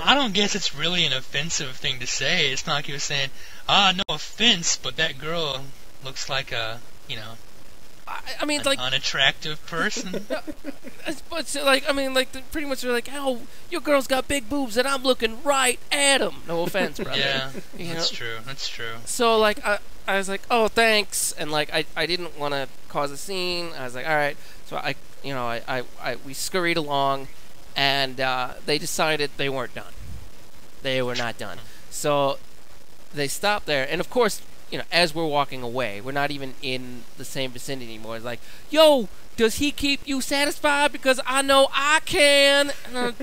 I don't guess it's really an offensive thing to say. It's not like he was saying, no offense, but that girl looks like a, I mean, an like, unattractive person. but like, I mean, like, pretty much they're like, oh, your girl's got big boobs, and I'm looking right at them. No offense, brother. Yeah, You that's know? true. That's true. So like, I was like, oh, thanks, and like, I didn't want to cause a scene. I was like, all right. So we scurried along, and they decided they weren't done. They were not done. So they stopped there, and of course, as we're walking away, we're not even in the same vicinity anymore. It's like, yo, does he keep you satisfied? Because I know I can. And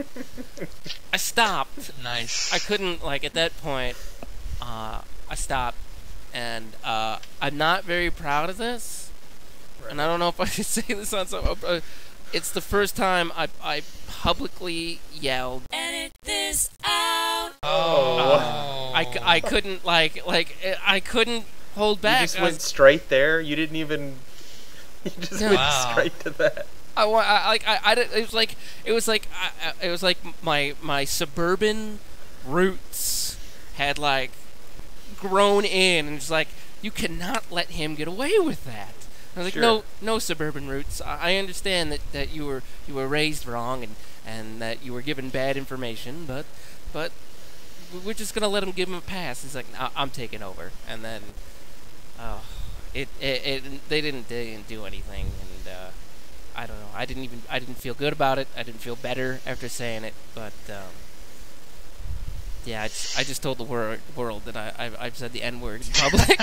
I stopped. Nice. I couldn't, like, at that point, I stopped, and I'm not very proud of this. Right. And I don't know if I should say this on some. It's the first time I publicly yelled, "Edit this out!" I couldn't I couldn't hold back. You just went straight there. You didn't even. You just went straight to that. It was like my suburban roots had like grown in, and it's like, you cannot let him get away with that. I was like, Sure. no suburban roots. I understand that you were raised wrong and that you were given bad information, but we're just gonna let him give him a pass. He's like, I'm taking over, and then they didn't do anything, and I don't know. I didn't feel good about it. I didn't feel better after saying it, but yeah, I just told the world that I've said the N-word in public.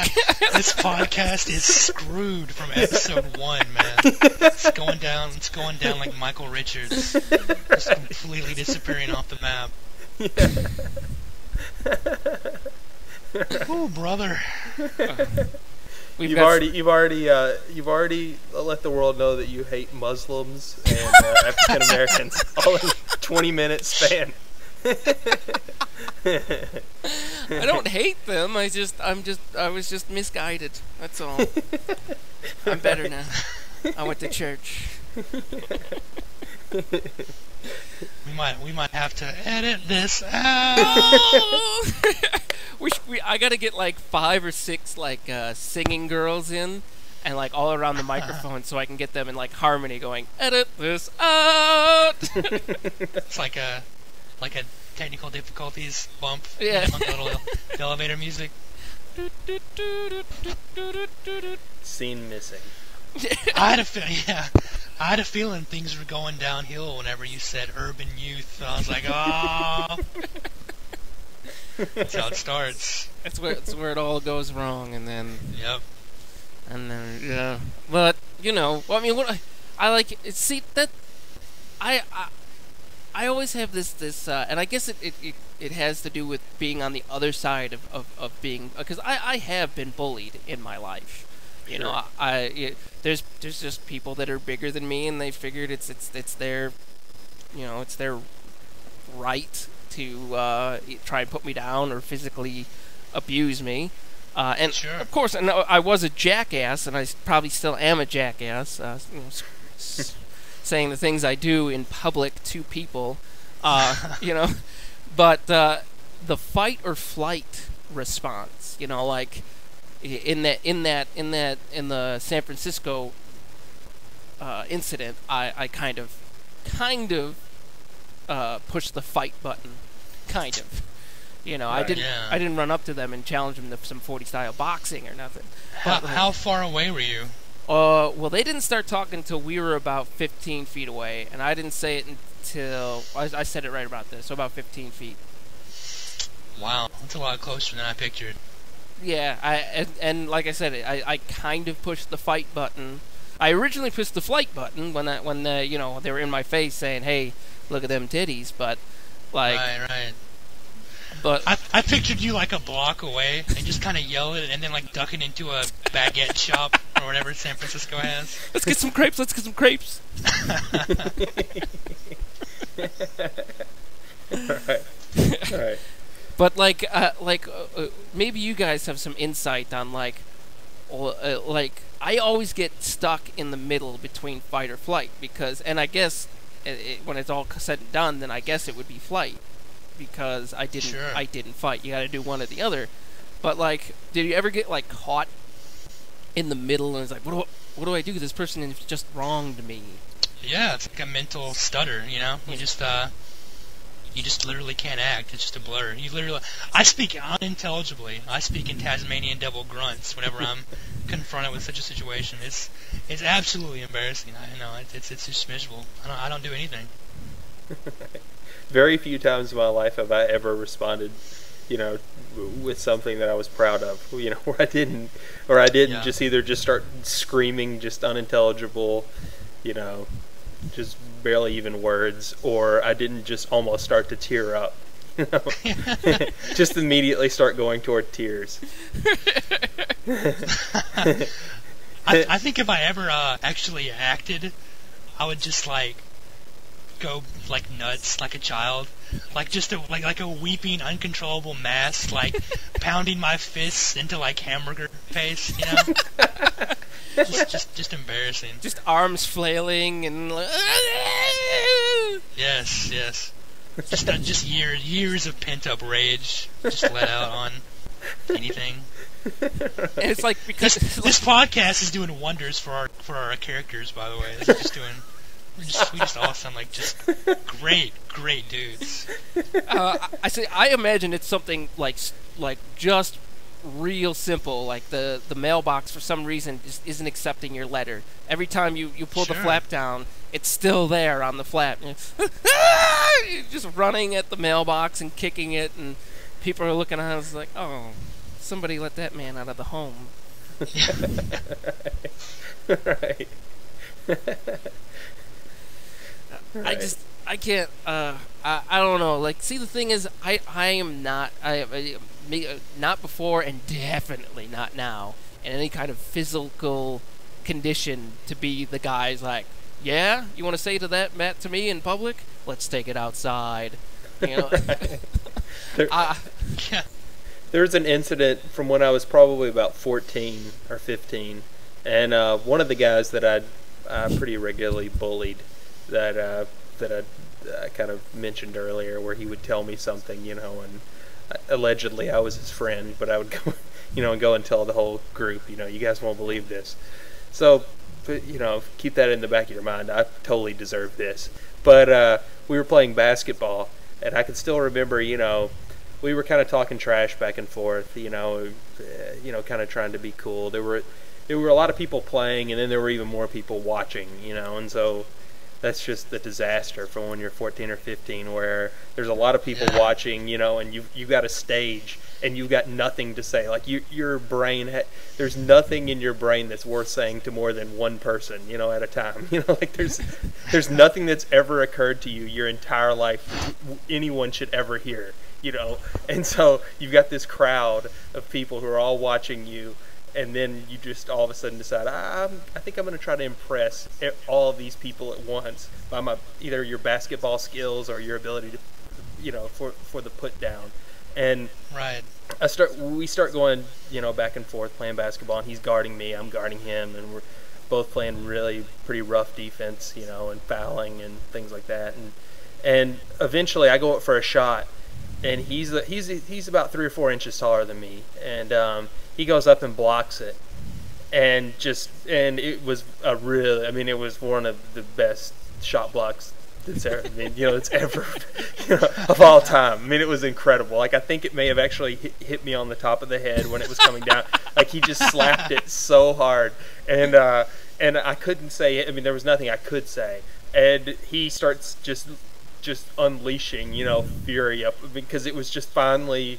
This podcast is screwed from episode 1, man. It's going down like Michael Richards, just completely disappearing off the map. Oh, brother. You've already let the world know that you hate Muslims and African Americans all in 20-minute span. I don't hate them. I was just misguided. That's all. I'm better now. I went to church. We might have to edit this out. I gotta get like 5 or 6 like singing girls in, and like all around the microphone, so I can get them in like harmony, going, "Edit this out." It's like a technical difficulties bump. Yeah. On the little elevator music. Scene missing. I had a feeling things were going downhill whenever you said urban youth. I was like, oh. That's how it starts. That's where it all goes wrong, and then. Yep. And then yeah, but I mean, what I like. See that I always have this and I guess it has to do with being on the other side of being, because I have been bullied in my life. You know, there's just people that are bigger than me, and they figured it's their, it's their right to try and put me down or physically abuse me. And sure. Of course, I was a jackass, and I probably still am a jackass. Saying the things I do in public to people, but the fight or flight response, like in the San Francisco incident, I kind of pushed the fight button, kind of. Right, I didn't run up to them and challenge them to some 40 style boxing or nothing. How far away were you? Well, they didn't start talking until we were about 15 feet away, and I didn't say it until I said it right about this, so about 15 feet. Wow, that's a lot closer than I pictured. Yeah, and like I said, I kind of pushed the fight button. I originally pushed the flight button when they were in my face saying, "Hey, look at them titties," but like. Right. But I pictured you like a block away and just kind of yell it and then like ducking into a baguette shop or whatever San Francisco has. Let's get some crepes. All right. But maybe you guys have some insight on like I always get stuck in the middle between fight or flight, because, and I guess when it's all said and done, then I guess it would be flight. because I didn't Sure. I didn't fight. You got to do one or the other. But like, did you ever get like caught in the middle and it's like, what do I do? This person has just wronged me. Yeah, it's like a mental stutter, you know? You just literally can't act. It's just a blur. I speak unintelligibly. I speak in Tasmanian devil grunts whenever I'm confronted with such a situation. It's absolutely embarrassing. I know. It's just miserable. I don't do anything. Very few times in my life have I ever responded, with something that I was proud of, where I didn't Yeah. just either just start screaming just unintelligible, just barely even words, or I didn't just almost start to tear up, just immediately start going toward tears. I think if I ever actually acted, I would just like go like nuts like a child, like just like a weeping uncontrollable mass, like pounding my fists into like hamburger paste, just embarrassing. Just arms flailing and like, Yes. Just years of pent up rage just let out on anything. and it's like because This podcast is doing wonders for our characters, by the way. This is just doing. We just all sound like just great dudes. I imagine it's something like just real simple, like the mailbox for some reason just isn't accepting your letter. Every time you pull the Sure. flap down, it's still there on the flap. You're just running at the mailbox and kicking it, and people are looking at us like, oh, somebody let that man out of the home. Right. I can't. I don't know. Like, see, the thing is, I am not. Not before, and definitely not now, in any kind of physical condition to be the guy's like, yeah, you want to say to that, Matt, to me in public? Let's take it outside. Yeah. There's an incident from when I was probably about 14 or 15, and one of the guys that I pretty regularly bullied, that I kind of mentioned earlier, where he would tell me something, and allegedly I was his friend, but I would go, and go and tell the whole group, you guys won't believe this. So, but, keep that in the back of your mind. I totally deserve this. But we were playing basketball, and I can still remember, we were kind of talking trash back and forth, kind of trying to be cool. There were a lot of people playing, and then there were even more people watching, and so that's just the disaster from when you're 14 or 15, where there's a lot of people watching, and you've got a stage, and you've got nothing to say. Like, your brain, there's nothing in your brain that's worth saying to more than one person, at a time. Like, there's nothing that's ever occurred to you your entire life anyone should ever hear, And so you've got this crowd of people who are all watching you, and then you just all of a sudden decide, I think I'm going to try to impress all of these people at once by either your basketball skills or your ability to, for the put down. And Right. we start going, back and forth playing basketball, and he's guarding me, I'm guarding him, and we're both playing really pretty rough defense, and fouling and things like that. And eventually I go up for a shot, and he's about 3 or 4 inches taller than me, and he goes up and blocks it, and it was it was one of the best shot blocks that's ever, it's ever, of all time. It was incredible. Like, I think it may have actually hit me on the top of the head when it was coming down. Like, he just slapped it so hard, and I couldn't say it. There was nothing I could say, and he starts just unleashing, fury up, because it was just finally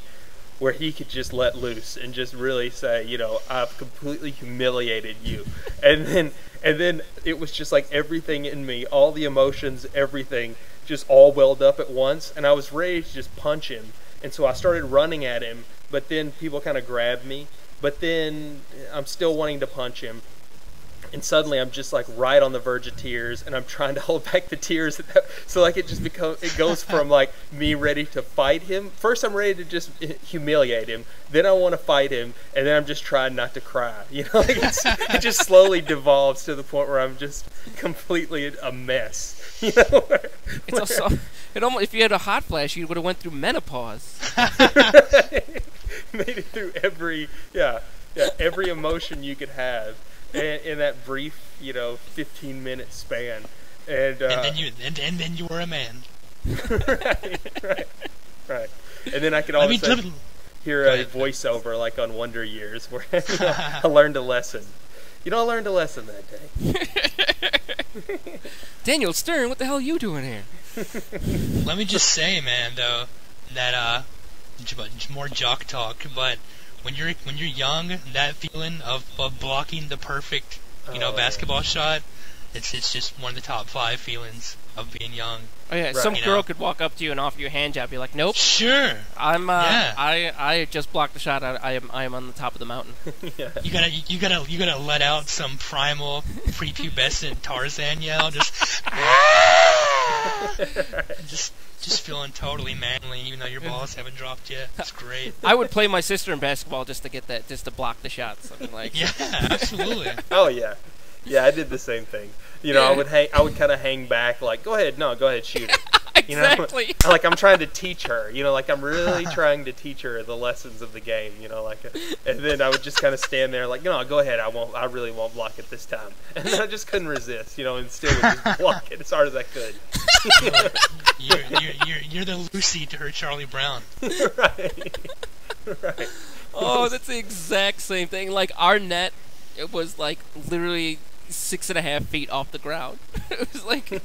where he could just let loose and just really say, I've completely humiliated you. And then it was just like everything in me, all the emotions, everything, just all welled up at once. And I was ready to just punch him. And so I started running at him, but then people kind of grabbed me. But then I'm still wanting to punch him. and suddenly I'm just like right on the verge of tears, and I'm trying to hold back the tears. So like it goes from like me ready to fight him. First I'm ready to just humiliate him, then I want to fight him, and then I'm just trying not to cry. You know, like it just slowly devolves to the point where I'm just completely a mess. You know, It's also it almost, if you had a hot flash, you would have went through menopause. made it through every emotion you could have in that brief 15-minute span, and then you were a man. right. And then I could all of a sudden hear a voiceover like on Wonder Years where I learned a lesson. I learned a lesson that day. Daniel Stern, what the hell are you doing here? Let me just say, man, though, that more jock talk, but when you're young, that feeling of blocking the perfect basketball shot, it's just one of the top 5 feelings of being young. Oh yeah, Right. some girl could walk up to you and offer you a hand job. You're like, nope. Sure. I just blocked the shot. I am on the top of the mountain. Yeah. You gotta let out some primal prepubescent Tarzan yell, just feeling totally manly, even though your balls haven't dropped yet. It's great. I would play my sister in basketball just to get that, just to block the shots. I mean, like, Yeah, absolutely. Oh yeah. Yeah, I did the same thing. I would kind of hang back, like, go ahead, shoot it. exactly. Like I'm trying to teach her, like I'm really trying to teach her the lessons of the game, and then I would just kind of stand there, like, no, go ahead, I really won't block it this time, and then I just couldn't resist, and still would just block it as hard as I could. You're the Lucy to her Charlie Brown. Right. Oh, that's the exact same thing. Like our net, it was like literally 6.5 feet off the ground. It was like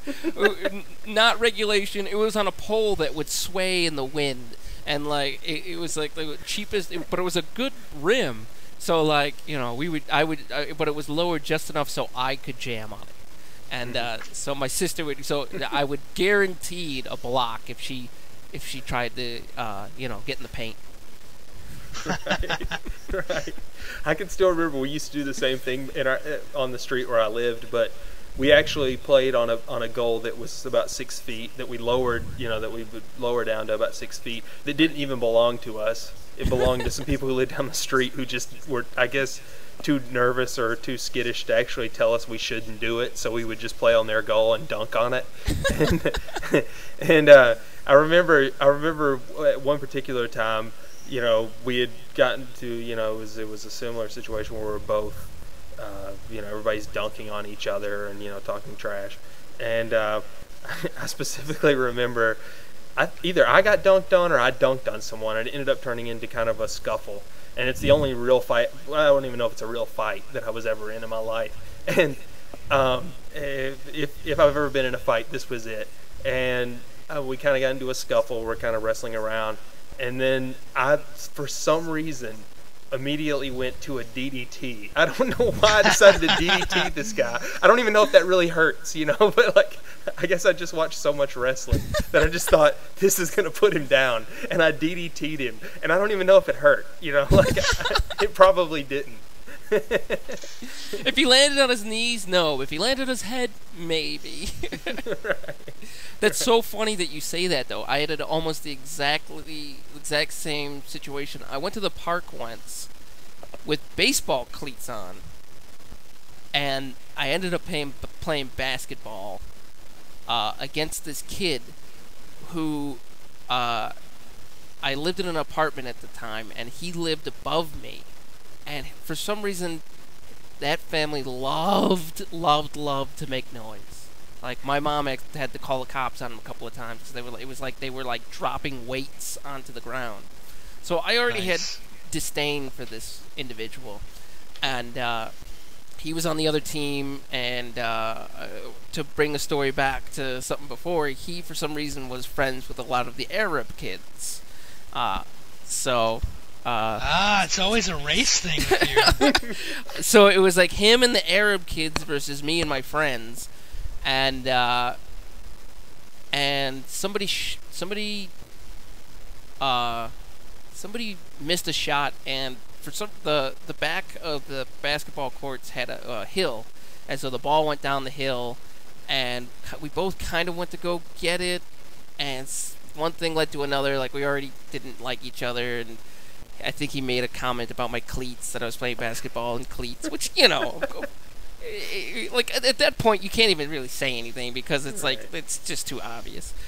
not regulation. It was on a pole that would sway in the wind, and like it was like the cheapest, but it was a good rim. So like but it was lowered just enough so I could jam on it, and so my sister would. So I would guaranteed a block if she tried to get in the paint. Right. I can still remember we used to do the same thing on the street where I lived, but we actually played on a goal that was about 6 feet that we lowered, that we would lower down to about 6 feet. That didn't even belong to us. It belonged to some people who lived down the street who just were, I guess, too nervous or too skittish to actually tell us we shouldn't do it. So we would just play on their goal and dunk on it. and I remember at one particular time, we had gotten to, it was a similar situation where we were both, everybody's dunking on each other and, talking trash. And I specifically remember either I got dunked on or I dunked on someone, and it ended up turning into kind of a scuffle. And it's the only real fight, I don't even know if it's a real fight that I was ever in my life. And if I've ever been in a fight, this was it. And we kind of got into a scuffle. We're kind of wrestling around. And then I, for some reason, immediately went to a DDT. I don't know why I decided to DDT this guy. I don't even know if that really hurts, but like, I guess I just watched so much wrestling that I just thought this is going to put him down. And I DDT'd him. And I don't even know if it hurt, like it probably didn't. If he landed on his knees, no. If he landed on his head, maybe. Right. That's so funny that you say that, though. I had almost the exact same situation. I went to the park once with baseball cleats on, and I ended up playing basketball against this kid who I lived in an apartment at the time, and he lived above me. And for some reason, that family loved to make noise. Like, my mom had to call the cops on them a couple of times because it was like they were like dropping weights onto the ground. So I already had disdain for this individual, and he was on the other team. And to bring the story back to something before, he for some reason was friends with a lot of the Arab kids. It's always a race thing with you. So it was like him and the Arab kids versus me and my friends, and somebody missed a shot, and for the back of the basketball courts had a hill, And so the ball went down the hill, and we both kind of went to go get it, and one thing led to another. Like, we already didn't like each other, and I think he made a comment about my cleats, that I was playing basketball in cleats, which, like, at that point, you can't even really say anything because it's like, it's just too obvious.